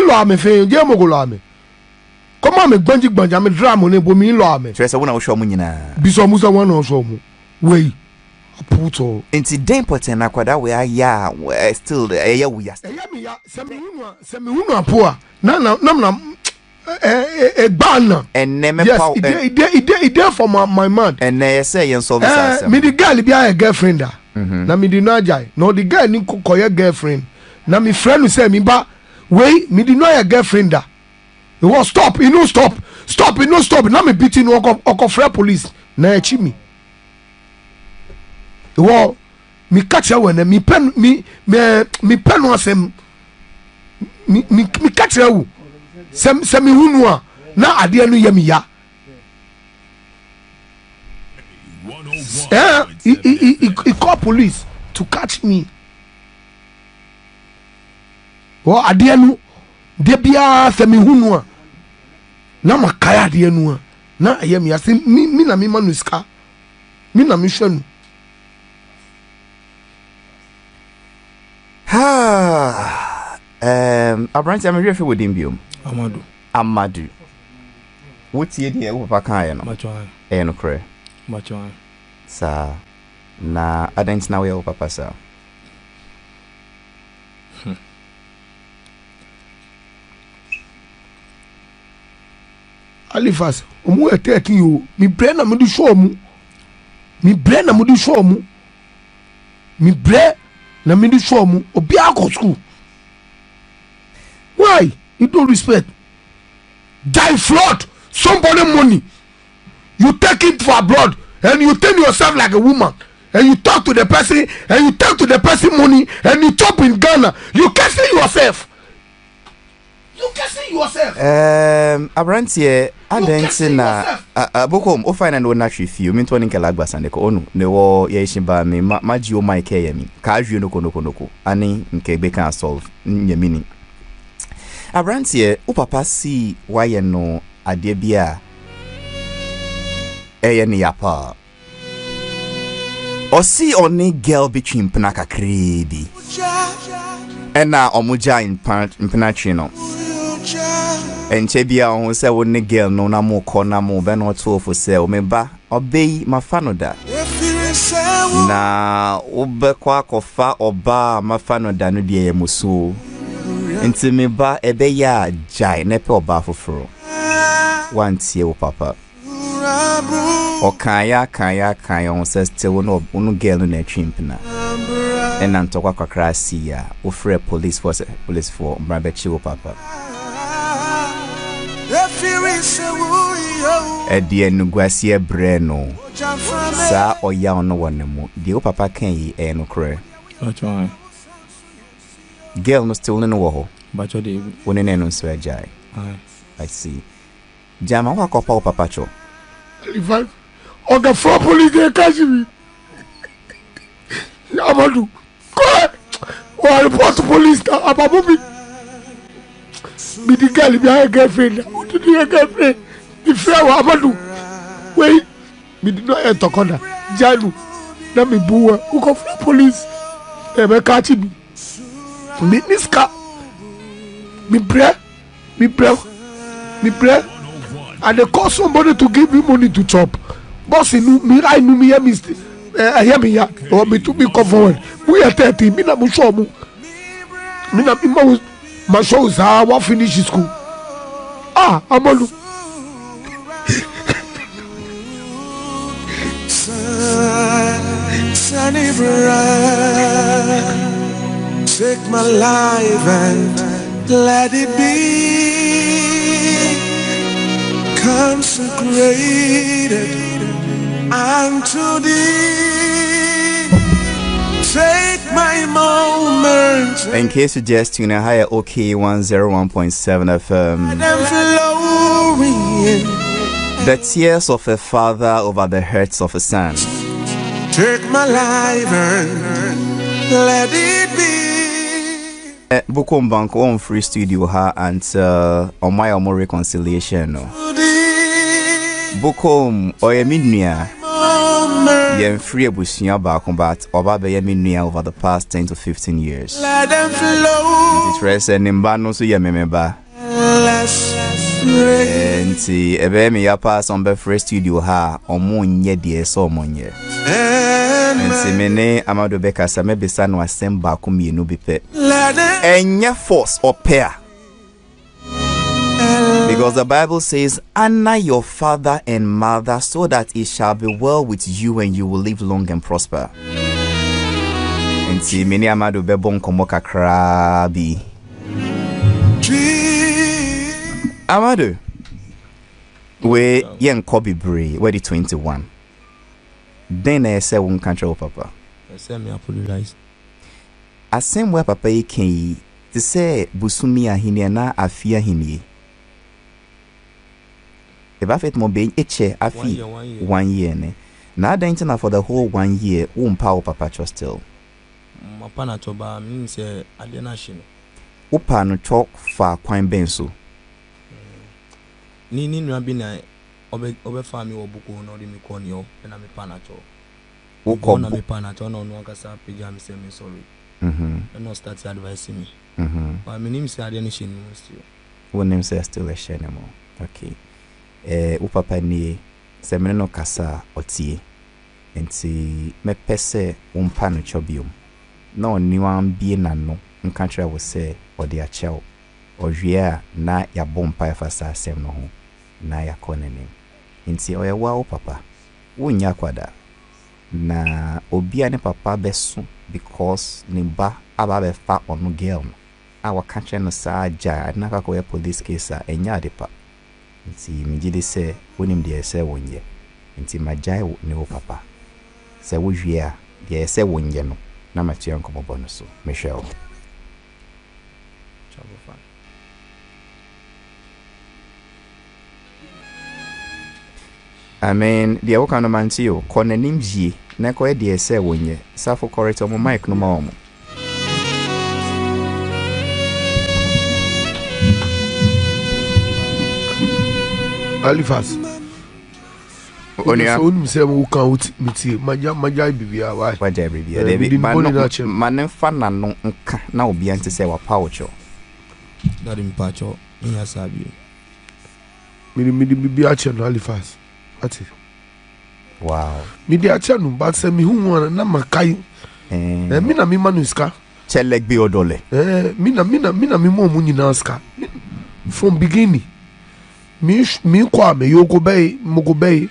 lo ame fe je mo go lo ame koma me gbanja me drama ne bo mi lo ame Tresa wona wo show mu nyina biso mu so wona show mu wei aputo enti den poten akwada we aya still eya wo ya me ya se me hunu apoa na bana and name yes it for my man and say yen solve this Medikal be a girlfriend na me di no ajai no the girl ni koye girlfriend na me friend say me ba wey me di no ya girlfriend da he was stop he no stop na me beating oko police na echi me wo me catch her when me pen no asem me catch her wo sem me hunu a na ade anu yam ya he call police to catch me wo ade anu de bia sem me hunu a na makaya ade anu a na yam ya sem mi na me manuska mi na me hwanu Abrant am refi with him biom Amadu what ye dey wo papa kan no macho no kre macho sa na adent na we wo papa sa Alifas omu eteki yo mi brain na mo di show mu obi akọ school why you don't respect die flood somebody money you take it for blood and you tell yourself like a woman and you talk to the person and you take to the person money and you chop in Ghana you cursing yourself Abrantie adenti na Bukom o find and no na hwefie me to nkela agbasa ko onu ne wo ye himba me maji o mic ya mi ka ahwe no konoko ani nke be kan solve nyamini Abrantie o papa si waye no ade bia eye ne yapa o si oni girl between pnaka kredi ena omuja in pnachi no enche bia on se wo ne girl no na mo ko na mo be no to for se o me ba obey mafanoda na obe kwa kofa oba mafanoda no de yemuso enti me ba ebe ya jai ne pe oba foforo wantie wo papa o kanya on se still no unu girl no na twimpna ena ntokwa kwakra si ya o free police for mrabechi wo papa Edie nuguasie breno sa oya ono wonemu de o papa kan yi no kre girl no still no wo ho bacho de woni ne no so ajai I see jama wa kopa o papa cho Alivan oga for police dey catch me Amadu go report to police Ababio Medikal be a girlfriend. What did you girlfriend? If you are Amadu, wait, me did not enter corner. Janu, na me bua. Who come from police? They be catch me. Me niska. Me pray. And they call somebody to give me money to chop. Boss, I knew me hear me. Hear me ya. Or me to be come forward. We are 30. Me na mo show mo. Me na me my shows are what finish school. Amadu. Sunny bright, take my life and let it be consecrated unto thee. Take my moments. In case you just tune in higher OK 101.7 FM. The tears of a father over the hurts of a son. Take my life and let it be. Bukom Banku on free studio ha and on my reconciliation no. Bukom oye minua yen free abusia baako but Ababio me nua over the past 10 to 15 years. Let them flow. It rest and nimba no so ye memeba. Nti ebe me ya pass on be free studio ha omo nye de so omonye. Nti me ne Amado Bekasa me bisa no asem baako mienu bi pe. Enye force or pair. Because the Bible says, honor your father and mother so that it shall be well with you and you will live long and prosper. And see, many Amado Bebon Komoka Krabi. Amado, we young Kobe Bray, where the 21. Then I say, one country, Papa. I say, me apologize. I same where Papa came to say, Busumi ahini na afia hini. If I fit more being eche afi 1 year ne. Now the internet for the whole 1 year power papa still. Mapana toba means aliena shino. Upa no talk for Quine Bunsu. Ni nwabi na obe fami obuko no di mi konyo na mi pana to. Uko na mi pana to no Nkansah page me say me sorry. No start advising me. But my name say aliena shino still. One name say still a Shay no more. Okay. Upapa ni semene no kasa otie enti mepese umpa no chobium na oniwan bie nano nkantra wo se ode achew ohwea na ya bompa efasa asem no ho na ya konene enti oyewa wo papa wonya kwada na obia ne papa beso because ne ba aba be fa onu girl no awa kanche no sa ja na ka ko police case a enya de pa. Nti migide se wonim de ese wonye nti majai ne wo papa se wo hwia de ese wonye no na matua nkomobo no so mehwe amen de wo kan no manti o konanim ji na ko de ese wonye safo correct mo mic no ma omo Alifas. Onia. Onu se mo kan uti maja bibia why? Maja bibia. Debi man fa na no nka na obi ante se wa paucho. Dari mpacho nya sabi. Midi bibia che no Alifas. Ati. Wow. Midi acha no but se mi hu na makai. Mi na mi manuska. Chelek bi odole. Mi na mi mo mu nyina ska. From beginning. Mi Kuami yoko bay mogo bay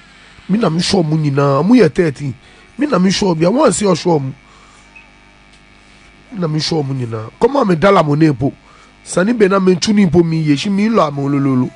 mi na mi show mu nyina mu ye 13 mi na mi show bia wan se o show mu na mi show mu nyina koma me dala mo nepo sani be na me tuni po mi ye shi mi lo am olololo